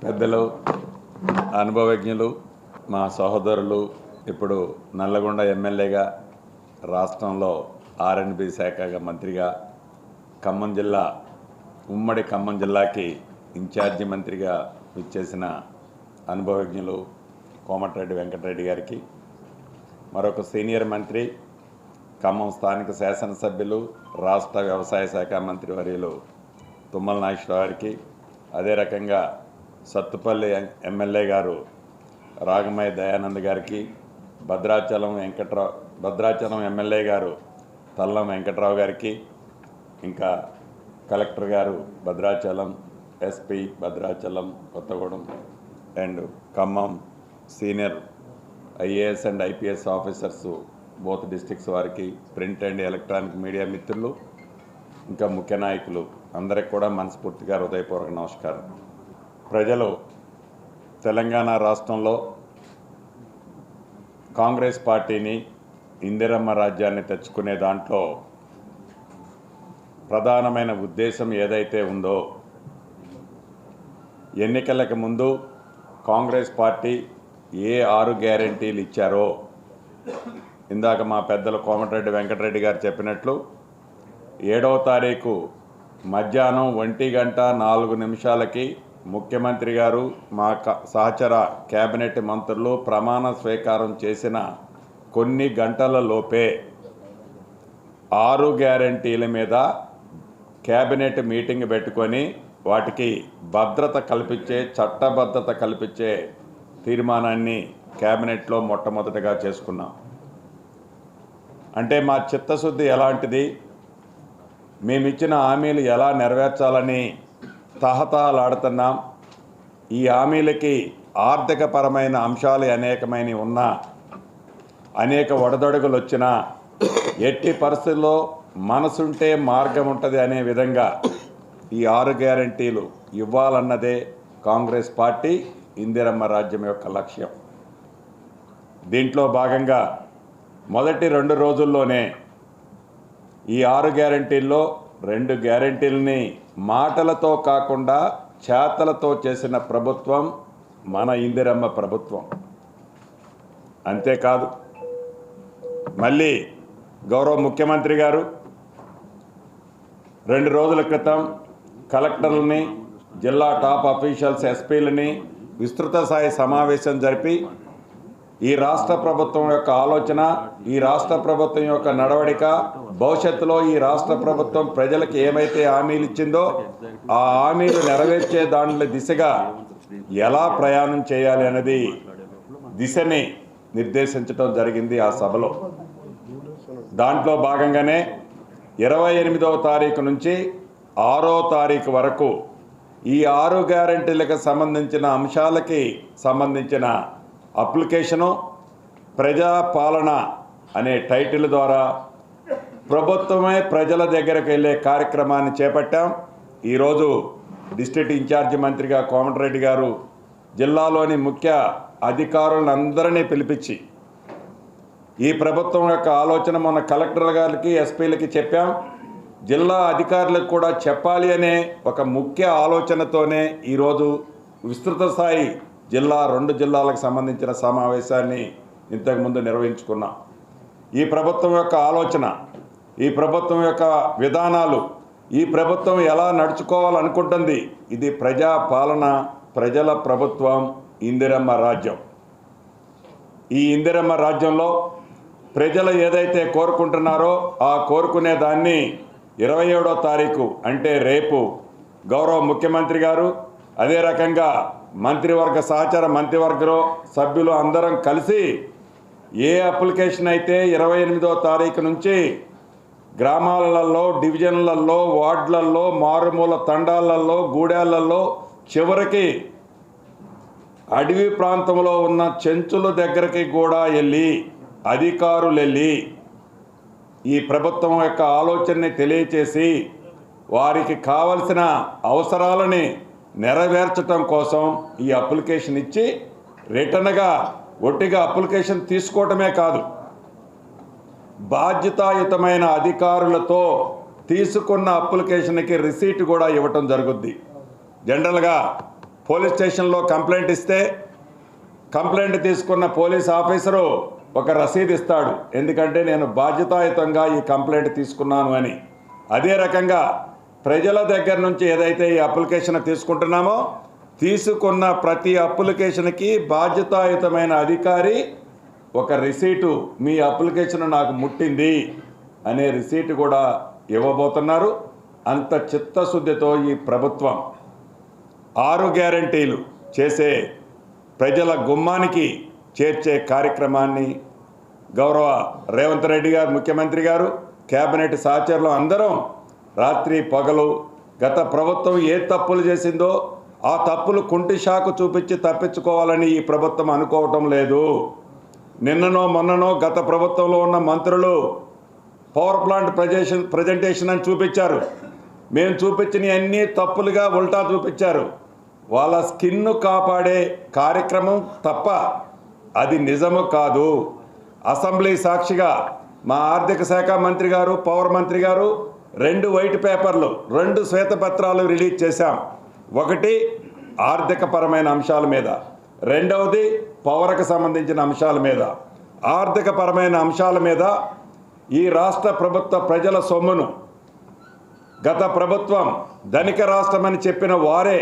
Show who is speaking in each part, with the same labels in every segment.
Speaker 1: పెద్దలు, అనుభవజ్ఞులు, మా సహోదరులు, ఇప్పుడు నల్లగొండ ఎమ్మెల్యేగా, రాష్ట్రంలో R&B శాఖగా మంత్రిగా, ఖమ్మం జిల్లా ఉమ్మడి ఖమ్మం జిల్లాకి ఇన్ఛార్జి మంత్రిగా ఇచ్చేసిన అనుభవజ్ఞులు కోమటిరెడ్డి వెంకటరెడ్డి గారికి, మరొక సీనియర్ మంత్రి, ఖమ్మం స్థానిక శాసనసభ్యులు, రాష్ట్ర వ్యవసాయ శాఖ మంత్రి వర్యులు తుమ్మల నాగేశ్వరరావు గారికి, అదే రకంగా సత్తుపల్లి ఎమ్మెల్యే గారు రాగమయ్య దయానంద్ గారికి, భద్రాచలం ఎమ్మెల్యే గారు తల్లం వెంకట్రావు గారికి, ఇంకా కలెక్టర్ గారు Bhadrachalam, SP Bhadrachalam, Kothagudem and Khammam senior IAS and IPS officers both districts వారికి, ప్రింట్ అండ్ ఎలక్ట్రానిక్ మీడియా మిత్రులు, ఇంకా ముఖ్య నాయకులు అందరికి కూడా మనస్ఫూర్తిగా హృదయపూర్వక నమస్కారం. ప్రజలు తెలంగాణ రాష్ట్రంలో కాంగ్రెస్ పార్టీని, ఇందిరమ్మ రాజ్యాన్ని తెచ్చుకునే దాంట్లో ప్రధానమైన ఉద్దేశం ఏదైతే ఉందో, ఎన్నికలకు ముందు కాంగ్రెస్ పార్టీ ఏ 6 గ్యారెంటీలు ఇచ్చారో, ఇందాక మా పెద్దలు కోమటిరెడ్డి వెంకటరెడ్డి గారు చెప్పినట్లు 7వ తారీఖు మధ్యాహ్నం 1:04 ముఖ్యమంత్రి గారు, మా సహచర కేబినెట్ మంత్రులు ప్రమాణ స్వీకారం చేసిన కొన్ని గంటల లోపే 6 గ్యారెంటీల మీద కేబినెట్ మీటింగ్ పెట్టుకొని వాటికి భద్రత కల్పించే, చట్టబద్ధత కల్పించే తీర్మానాన్ని కేబినెట్లో మొట్టమొదటిగా చేసుకున్నాం. అంటే మా చిత్తశుద్ధి ఎలాంటిది, మేమిచ్చిన హామీలు ఎలా నెరవేర్చాలని తహతహలాడుతున్నాం. ఈ హామీలకి ఆర్థికపరమైన అంశాలు అనేకమైనవి ఉన్నా, అనేక ఒడదొడుగులు వచ్చినా, ఎట్టి పరిస్థితుల్లో మనసుంటే మార్గం ఉంటుంది అనే విధంగా ఈ 6 గ్యారెంటీలు ఇవ్వాలన్నదే కాంగ్రెస్ పార్టీ, ఇందిరమ్మ రాజ్యం యొక్క లక్ష్యం. దీంట్లో భాగంగా మొదటి 2 రోజుల్లోనే ఈ 6 గ్యారెంటీల్లో 2 గ్యారెంటీలని మాటలతో కాకుండా చేతలతో చేసిన ప్రభుత్వం మన ఇందిరమ్మ ప్రభుత్వం. అంతేకాదు, మళ్ళీ గౌరవ ముఖ్యమంత్రి గారు 2 రోజుల క్రితం కలెక్టర్లని, జిల్లా టాప్ అఫీషియల్స్, ఎస్పీలని విస్తృత స్థాయి సమావేశం జరిపి ఈ రాష్ట్ర ప్రభుత్వం యొక్క ఆలోచన, ఈ రాష్ట్ర ప్రభుత్వం యొక్క నడవడిక, భవిష్యత్తులో ఈ రాష్ట్ర ప్రభుత్వం ప్రజలకు ఏమైతే హామీలు ఇచ్చిందో ఆ హామీలు నెరవేర్చే దాంట్లో దిశగా ఎలా ప్రయాణం చేయాలి అనేది దిశని నిర్దేశించడం జరిగింది ఆ సభలో. దాంట్లో భాగంగానే 28వ తారీఖు నుంచి 6వ తారీఖు వరకు ఈ 6 గ్యారెంటీలకు సంబంధించిన అంశాలకి సంబంధించిన అప్లికేషను ప్రజాపాలన అనే టైటిల్ ద్వారా ప్రభుత్వమే ప్రజల దగ్గరకు వెళ్ళే కార్యక్రమాన్ని చేపట్టాం. ఈరోజు డిస్ట్రిక్ట్ ఇన్ఛార్జి మంత్రిగా కోమటిరెడ్డి గారు జిల్లాలోని ముఖ్య అధికారులందరినీ పిలిపించి ఈ ప్రభుత్వం యొక్క ఆలోచన మొన్న కలెక్టర్ గారికి, ఎస్పీలకి చెప్పాం, జిల్లా అధికారులకు కూడా చెప్పాలి అనే ఒక ముఖ్య ఆలోచనతోనే ఈరోజు విస్తృత స్థాయి 2 జిల్లాలకు సంబంధించిన సమావేశాన్ని ఇంతకుముందు నిర్వహించుకున్నాం. ఈ ప్రభుత్వం యొక్క ఆలోచన, ఈ ప్రభుత్వం యొక్క విధానాలు, ఈ ప్రభుత్వం ఎలా నడుచుకోవాలనుకుంటుంది, ఇది ప్రజాపాలన, ప్రజల ప్రభుత్వం, ఇందిరమ్మ రాజ్యం. ఈ ఇందిరమ్మ రాజ్యంలో ప్రజలు ఏదైతే కోరుకుంటున్నారో ఆ కోరుకునే దాన్ని 27వ తారీఖు అంటే రేపు గౌరవ ముఖ్యమంత్రి గారు, అదే రకంగా మంత్రివర్గ సహచర మంత్రివర్గంలో సభ్యులు అందరం కలిసి ఏ అప్లికేషన్ అయితే 28వ తారీఖు నుంచి గ్రామాలలో, డివిజన్లలో, వార్డులలో, మారుమూల తండాలలో, గూడాలలో, చివరికి అడవి ప్రాంతంలో ఉన్న చెంచుల దగ్గరికి కూడా వెళ్ళి అధికారులు వెళ్ళి ఈ ప్రభుత్వం యొక్క ఆలోచనని తెలియచేసి వారికి కావలసిన అవసరాలని నెరవేర్చడం కోసం ఈ అప్లికేషన్ ఇచ్చి రిటర్న్గా ఒట్టిగా అప్లికేషన్ తీసుకోవటమే కాదు, బాధ్యతాయుతమైన అధికారులతో తీసుకున్న అప్లికేషన్కి రిసీట్ కూడా ఇవ్వటం జరుగుద్ది. జనరల్గా పోలీస్ స్టేషన్లో కంప్లైంట్ ఇస్తే కంప్లైంట్ తీసుకున్న పోలీస్ ఆఫీసరు ఒక రసీదు ఇస్తాడు, ఎందుకంటే నేను బాధ్యతాయుతంగా ఈ కంప్లైంట్ తీసుకున్నాను అని. అదే రకంగా ప్రజల దగ్గర నుంచి ఏదైతే ఈ అప్లికేషన్ తీసుకుంటున్నామో తీసుకున్న ప్రతి అప్లికేషన్కి బాధ్యతాయుతమైన అధికారి ఒక రిసీటు, మీ అప్లికేషన్ నాకు ముట్టింది అనే రిసీటు కూడా ఇవ్వబోతున్నారు. అంత చిత్తశుద్ధితో ఈ ప్రభుత్వం 6 గ్యారంటీలు చేసే ప్రజల గుమ్మానికి చేర్చే కార్యక్రమాన్ని గౌరవ రేవంత్ రెడ్డి గారు ముఖ్యమంత్రి గారు కేబినెట్ సహచరులు అందరం రాత్రి పగలు గత ప్రభుత్వం ఏ తప్పులు చేసిందో ఆ తప్పులు కుంటి షాకు చూపించి తప్పించుకోవాలని ఈ ప్రభుత్వం అనుకోవటం లేదు. నిన్ననో మొన్ననో గత ప్రభుత్వంలో ఉన్న మంత్రులు పవర్ ప్లాంట్ ప్రజెంటేషన్ అని చూపించారు. మేము చూపించిన అన్నీ తప్పులుగా ఉల్టా చూపించారు. వాళ్ళ స్కిన్ను కాపాడే కార్యక్రమం తప్ప అది నిజము కాదు. అసెంబ్లీ సాక్షిగా మా ఆర్థిక శాఖ మంత్రి గారు, పవర్ మంత్రి గారు 2 వైట్ పేపర్లు, 2 శ్వేతపత్రాలు రిలీజ్ చేశాం. ఒకటి ఆర్థిక పరమైన అంశాల మీద, రెండవది పవర్కు సంబంధించిన అంశాల మీద. ఆర్థిక పరమైన అంశాల మీద ఈ రాష్ట్ర ప్రభుత్వ ప్రజల సొమ్మును గత ప్రభుత్వం ధనిక రాష్ట్రమని చెప్పిన వారే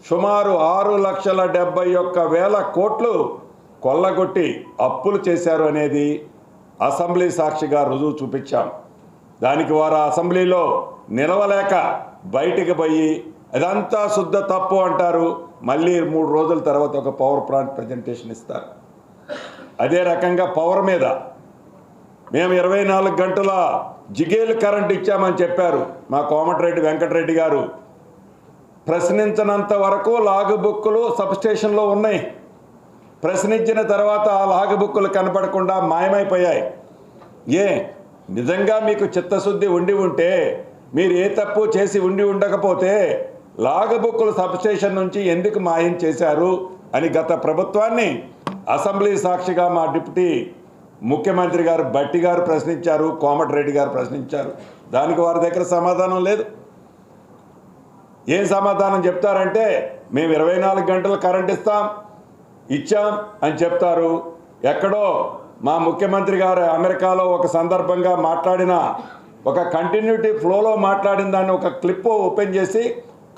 Speaker 1: సుమారు 6,71,000 కోట్లు కొల్లగొట్టి అప్పులు చేశారు అనేది అసెంబ్లీ సాక్షిగా రుజువు చూపించాం. దానికి వారు అసెంబ్లీలో నిలవలేక బయటికి పోయి అదంతా శుద్ధ తప్పు అంటారు. మళ్ళీ 3 రోజుల తర్వాత ఒక పవర్ ప్లాంట్ ప్రజెంటేషన్ ఇస్తారు. అదే రకంగా పవర్ మీద మేము 24 గంటల జిగేలు కరెంట్ ఇచ్చామని చెప్పారు మా కోమటిరెడ్డి వెంకటరెడ్డి గారు. ప్రశ్నించినంత వరకు లాగు బుక్కులు సబ్స్టేషన్లో ఉన్నాయి. ప్రశ్నించిన తర్వాత ఆ లాగు బుక్కులు కనపడకుండా మాయమైపోయాయి. నిజంగా మీకు చిత్తశుద్ధి ఉండి ఉంటే, మీరు ఏ తప్పు చేసి ఉండి ఉండకపోతే లాగు బుక్కులు సబ్స్టేషన్ నుంచి ఎందుకు మాయం చేశారు అని గత ప్రభుత్వాన్ని అసెంబ్లీ సాక్షిగా మా డిప్యూటీ ముఖ్యమంత్రి గారు భట్టి గారు ప్రశ్నించారు, కోమటిరెడ్డి గారు ప్రశ్నించారు. దానికి వారి దగ్గర సమాధానం లేదు. ఏం సమాధానం చెప్తారంటే మేము 24 గంటలు కరెంట్ ఇచ్చాం అని చెప్తారు. ఎక్కడో మా ముఖ్యమంత్రి గారు అమెరికాలో ఒక సందర్భంగా మాట్లాడిన ఒక కంటిన్యూటీ ఫ్లోలో మాట్లాడిన దాన్ని ఒక క్లిప్ ఓపెన్ చేసి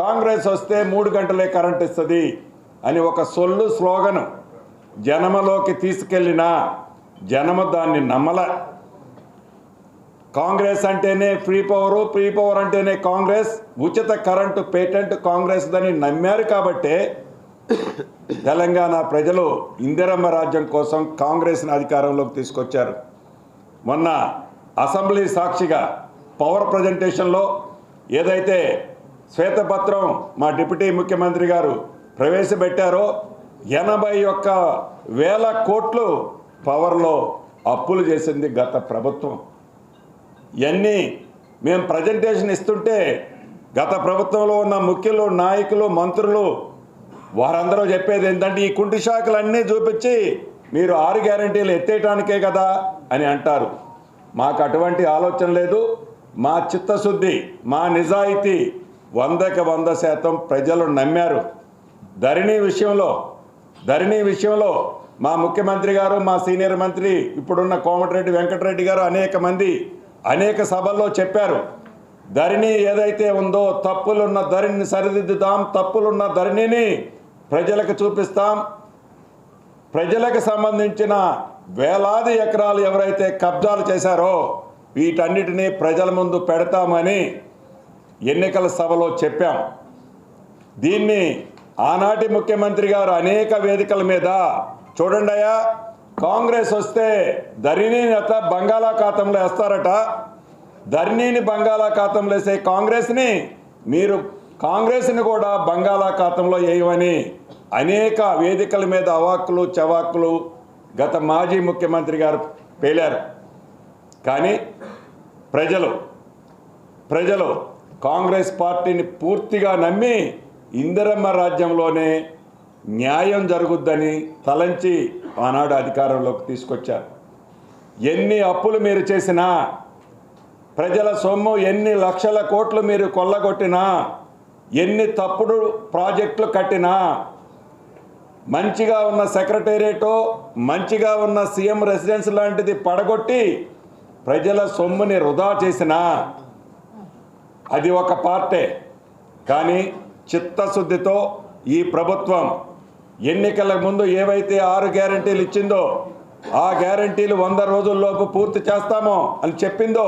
Speaker 1: కాంగ్రెస్ వస్తే 3 గంటలే కరెంట్ ఇస్తుంది అని ఒక సొల్లు స్లోగన్ జనమలోకి తీసుకెళ్ళిన జనము దాన్ని నమ్మల. కాంగ్రెస్ అంటేనే ఫ్రీ పవర్ అంటేనే కాంగ్రెస్, ఉచిత కరెంటు పేటెంట్ కాంగ్రెస్ అని నమ్మారు. కాబట్టే తెలంగాణ ప్రజలు ఇందిరమ్మ రాజ్యం కోసం కాంగ్రెస్ని అధికారంలోకి తీసుకొచ్చారు. మొన్న అసెంబ్లీ సాక్షిగా పవర్ ప్రజెంటేషన్లో ఏదైతే శ్వేతపత్రం మా డిప్యూటీ ముఖ్యమంత్రి గారు ప్రవేశపెట్టారో 81,000 కోట్లు పవర్లో అప్పులు చేసింది గత ప్రభుత్వం. ఇవన్నీ మేము ప్రజెంటేషన్ ఇస్తుంటే గత ప్రభుత్వంలో ఉన్న ముఖ్యులు, నాయకులు, మంత్రులు వారందరూ చెప్పేది ఏంటంటే ఈ కుంటి శాఖలన్నీ చూపించి మీరు 6 గ్యారంటీలు ఎత్తేయటానికే కదా అని అంటారు. మాకు అటువంటి ఆలోచన లేదు. మా చిత్తశుద్ధి, మా నిజాయితీ 100కి 100% ప్రజలు నమ్మారు. ధరణి విషయంలో మా ముఖ్యమంత్రి గారు, మా సీనియర్ మంత్రి ఇప్పుడున్న కోమటిరెడ్డి వెంకటరెడ్డి గారు అనేక సభల్లో చెప్పారు. ధరణి ఏదైతే ఉందో తప్పులున్న ధరణిని సరిదిద్దుతాం, తప్పులున్న ధరణిని ప్రజలకు చూపిస్తాం. ప్రజలకు సంబంధించిన వేలాది ఎకరాలు ఎవరైతే కబ్జాలు చేశారో వీటన్నిటినీ ప్రజల ముందు పెడతామని ఎన్నికల సభలో చెప్పాం. దీన్ని ఆనాటి ముఖ్యమంత్రి గారు అనేక వేదికల మీద చూడండి అయ్యా, కాంగ్రెస్ వస్తే ధరణిని బంగాళాఖాతంలో వేస్తారట, ధరణిని బంగాళాఖాతంలో వేసే కాంగ్రెస్ని కూడా బంగాళాఖాతంలో వేయమని అనేక వేదికల మీద అవాక్కులు చవాక్కులు గత మాజీ ముఖ్యమంత్రి గారు పేలారు. కానీ ప్రజలు కాంగ్రెస్ పార్టీని పూర్తిగా నమ్మి ఇందిరమ్మ రాజ్యంలోనే న్యాయం జరుగుద్దని తలంచి ఆనాడు అధికారంలోకి తీసుకొచ్చారు. ఎన్ని అప్పులు మీరు చేసినా, ప్రజల సొమ్ము ఎన్ని లక్షల కోట్లు మీరు కొల్లగొట్టినా ఎన్ని తప్పుడు ప్రాజెక్టులు కట్టినా, మంచిగా ఉన్న సెక్రటేరియటో, మంచిగా ఉన్న సీఎం రెసిడెన్స్ లాంటిది పడగొట్టి ప్రజల సొమ్ముని వృధా చేసినా అది ఒక పార్టే. కానీ చిత్తశుద్ధితో ఈ ప్రభుత్వం ఎన్నికల ముందు ఏవైతే 6 గ్యారంటీలు ఇచ్చిందో ఆ గ్యారంటీలు 100 రోజుల్లోపు పూర్తి చేస్తామో అని చెప్పిందో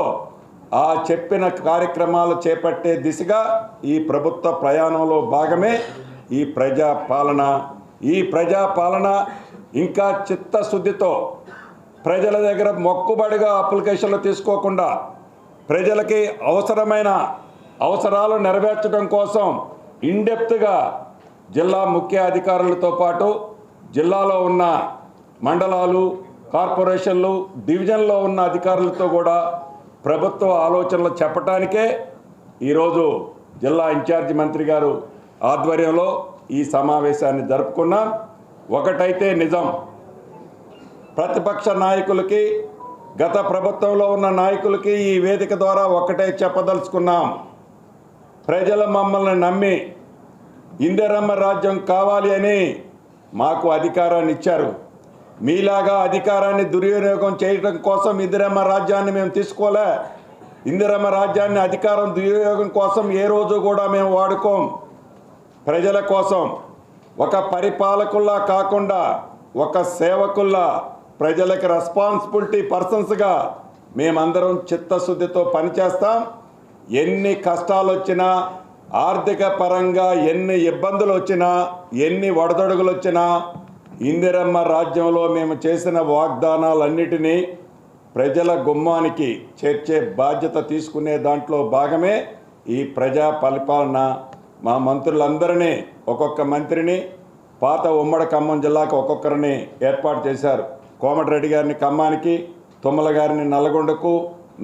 Speaker 1: ఆ చెప్పిన కార్యక్రమాలు చేపట్టే దిశగా ఈ ప్రభుత్వ ప్రయాణంలో భాగమే ఈ ప్రజాపాలన. ఈ ప్రజాపాలన ఇంకా చిత్తశుద్ధితో ప్రజల దగ్గర మొక్కుబడిగా అప్లికేషన్లు తీసుకోకుండా ప్రజలకి అవసరమైన అవసరాలు నెరవేర్చడం కోసం ఇన్డెప్త్గా జిల్లా ముఖ్య అధికారులతో పాటు జిల్లాలో ఉన్న మండలాలు, కార్పొరేషన్లు, డివిజన్లో ఉన్న అధికారులతో కూడా ప్రభుత్వ ఆలోచనలు చెప్పటానికే ఈరోజు జిల్లా ఇన్ఛార్జి మంత్రి గారు ఆధ్వర్యంలో ఈ సమావేశాన్ని జరుపుకున్నాం. ఒకటైతే నిజం, ప్రతిపక్ష నాయకులకి, గత ప్రభుత్వంలో ఉన్న నాయకులకి ఈ వేదిక ద్వారా ఒకటే చెప్పదలుచుకున్నాం. ప్రజలు మమ్మల్ని నమ్మి ఇందిరమ్మ రాజ్యం కావాలి అని మాకు అధికారాన్ని ఇచ్చారు. మీలాగా అధికారాన్ని దుర్వినియోగం చేయడం కోసం ఇందిరమ్మ రాజ్యాన్ని మేము తీసుకోలే. ఇందిరమ్మ రాజ్యాన్ని అధికారం దుర్వినియోగం కోసం ఏ రోజు కూడా మేము వాడుకోం. ప్రజల కోసం ఒక పరిపాలకుల్లా కాకుండా ఒక సేవకుల్లా, ప్రజలకు రెస్పాన్సిబిలిటీ పర్సన్స్గా మేమందరం చిత్తశుద్ధితో పనిచేస్తాం. ఎన్ని కష్టాలు వచ్చినా, ఆర్థిక పరంగా ఎన్ని ఇబ్బందులు వచ్చినా, ఎన్ని ఒడదొడుగులు వచ్చినా ఇందిరమ్మ రాజ్యంలో మేము చేసిన వాగ్దానాలన్నిటినీ ప్రజల గుమ్మానికి చేర్చే బాధ్యత తీసుకునే దాంట్లో భాగమే ఈ ప్రజా పరిపాలన. మా మంత్రులందరినీ, ఒక్కొక్క మంత్రిని పాత ఉమ్మడి ఖమ్మం జిల్లాకు ఒక్కొక్కరిని ఏర్పాటు చేశారు. కోమటిరెడ్డి గారిని ఖమ్మానికి, తుమ్మల గారిని నల్గొండకు,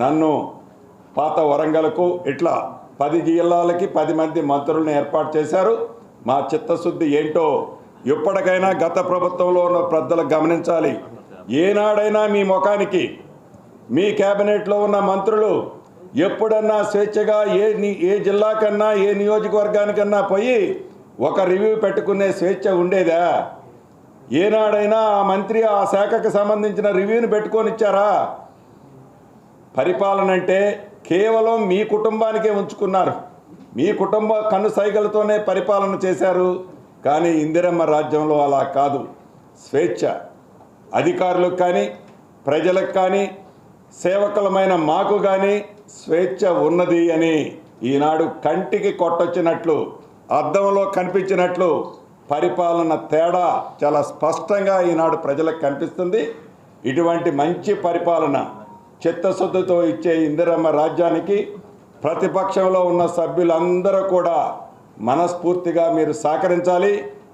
Speaker 1: నన్ను పాత వరంగల్కు, ఇట్లా 10 జిల్లాలకి 10 మంది మంత్రులను ఏర్పాటు చేశారు. మా చిత్తశుద్ధి ఏంటో ఎప్పటికైనా గత ప్రభుత్వంలో ఉన్న పెద్దలు గమనించాలి. ఏనాడైనా మీ ముఖానికి మీ కేబినెట్లో ఉన్న మంత్రులు ఎప్పుడన్నా స్వేచ్ఛగా ఏ జిల్లాకన్నా ఏ నియోజకవర్గానికన్నా పోయి ఒక రివ్యూ పెట్టుకునే స్వేచ్ఛ ఉండేదా? ఏనాడైనా ఆ మంత్రి ఆ శాఖకు సంబంధించిన రివ్యూని పెట్టుకొని ఇచ్చారా? పరిపాలన అంటే కేవలం మీ కుటుంబానికే ఉంచుకున్నారు. మీ కుటుంబ కన్నుసైగలతోనే పరిపాలన చేశారు. కానీ ఇందిరమ్మ రాజ్యంలో అలా కాదు. స్వేచ్ఛ అధికారులకు కానీ, ప్రజలకు కానీ, సేవకులమైన మాకు కానీ స్వేచ్ఛ ఉన్నది అని ఈనాడు కంటికి కొట్టొచ్చినట్లు, అద్దంలో కనిపించినట్లు పరిపాలన తేడా చాలా స్పష్టంగా ఈనాడు ప్రజలకు కనిపిస్తుంది. ఇటువంటి మంచి పరిపాలన చిత్తశుద్ధితో ఇచ్చే ఇందిరమ్మ రాజ్యానికి ప్రతిపక్షంలో ఉన్న సభ్యులందరూ కూడా మనస్ఫూర్తిగా మీరు సహకరించాలి.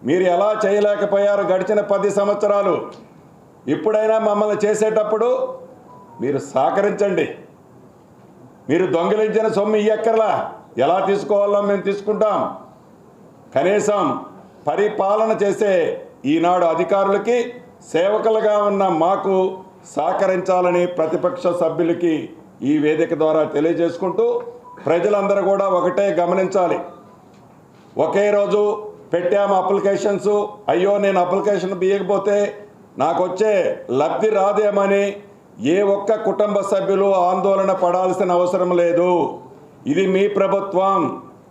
Speaker 1: మీరు ఎలా చేయలేకపోయారు గడిచిన 10 సంవత్సరాలు, ఇప్పుడైనా మమ్మల్ని చేసేటప్పుడు మీరు సహకరించండి. మీరు దొంగిలించిన సొమ్ము ఇయ్యక్కర్లా, ఎలా తీసుకోవాలో మేము తీసుకుంటాం. కనీసం పరిపాలన చేసే ఈనాడు అధికారులకి, సేవకులుగా ఉన్న మాకు సహకరించాలని ప్రతిపక్ష సభ్యులకి ఈ వేదిక ద్వారా తెలియజేసుకుంటూ, ప్రజలందరూ కూడా ఒకటే గమనించాలి. ఒకే రోజు పెట్టాము అప్లికేషన్స్, అయ్యో నేను అప్లికేషన్ బియ్యకపోతే నాకు వచ్చే లబ్ధి రాదేమని ఏ ఒక్క కుటుంబ సభ్యులు ఆందోళన పడాల్సిన అవసరం లేదు. ఇది మీ ప్రభుత్వం,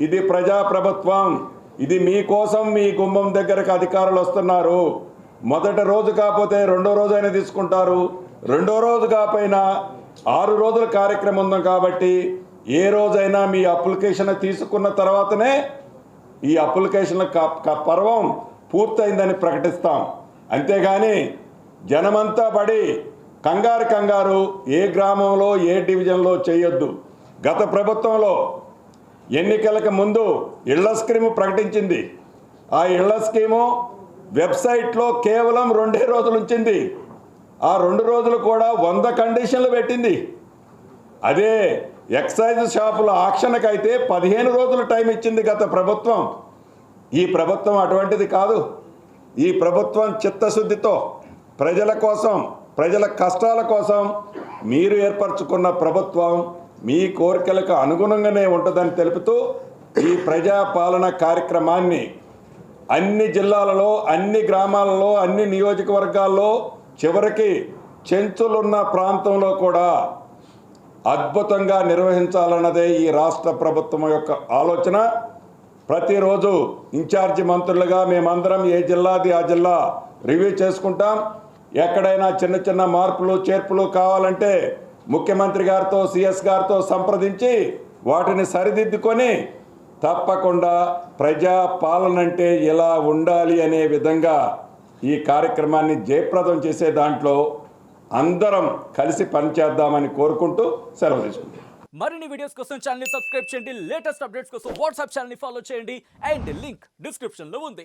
Speaker 1: ఇది ప్రజా ప్రభుత్వం, ఇది మీకోసం మీ గుమ్మం దగ్గరకు అధికారులు వస్తున్నారు. మొదటి రోజు కాకపోతే రెండో రోజైనా తీసుకుంటారు, రెండో రోజు కాకపోయినా 6 రోజుల కార్యక్రమం ఉంది కాబట్టి ఏ రోజైనా మీ అప్లికేషన్ తీసుకున్న తర్వాతనే ఈ అప్లికేషన్ల పర్వం పూర్తయిందని ప్రకటిస్తాం. అంతేగాని జనమంతా పడి కంగారు ఏ గ్రామంలో ఏ డివిజన్లో చేయొద్దు. గత ప్రభుత్వంలో ఎన్నికలకు ముందు ఇళ్ల స్కీము ప్రకటించింది. ఆ ఇళ్ల స్కీము వెబ్సైట్లో కేవలం 2 రోజులు ఉంచింది. ఆ 2 రోజులు కూడా 100 కండిషన్లు పెట్టింది. అదే ఎక్సైజ్ షాపుల ఆక్షన్కి అయితే 15 రోజులు టైం ఇచ్చింది గత ప్రభుత్వం. ఈ ప్రభుత్వం అటువంటిది కాదు. ఈ ప్రభుత్వం చిత్తశుద్ధితో ప్రజల కోసం, ప్రజల కష్టాల కోసం మీరు ఏర్పరచుకున్న ప్రభుత్వం మీ కోరికలకు అనుగుణంగానే ఉంటుందని తెలుపుతూ ఈ ప్రజాపాలన కార్యక్రమాన్ని అన్ని జిల్లాలలో, అన్ని గ్రామాలలో, అన్ని నియోజకవర్గాల్లో, చివరికి చెంచులున్న ప్రాంతంలో కూడా అద్భుతంగా నిర్వహించాలన్నదే ఈ రాష్ట్ర ప్రభుత్వం యొక్క ఆలోచన. ప్రతిరోజు ఇన్ఛార్జి మంత్రులుగా మేమందరం ఏ జిల్లాది ఆ జిల్లా రివ్యూ చేసుకుంటాం. ఎక్కడైనా చిన్న చిన్న మార్పులు చేర్పులు కావాలంటే ముఖ్యమంత్రి గారితో, సిఎస్ గారితో సంప్రదించి వాటిని సరిదిద్దుకొని తప్పకుండా ప్రజాపాలన అంటే ఇలా ఉండాలి అనే విధంగా ఈ కార్యక్రమాన్ని జయప్రదం చేసే దాంట్లో అందరం కలిసి పనిచేద్దామని కోరుకుంటూ సెలవు తీసుకుంటాం.
Speaker 2: మరిన్ని వీడియోస్ కోసం ఛానల్ ని సబ్స్క్రైబ్ చేయండి. లేటెస్ట్ అప్డేట్స్ కోసం వాట్సాప్ ఛానల్ ని ఫాలో చేయండి. అండ్ లింక్ డిస్క్రిప్షన్ లో ఉంది.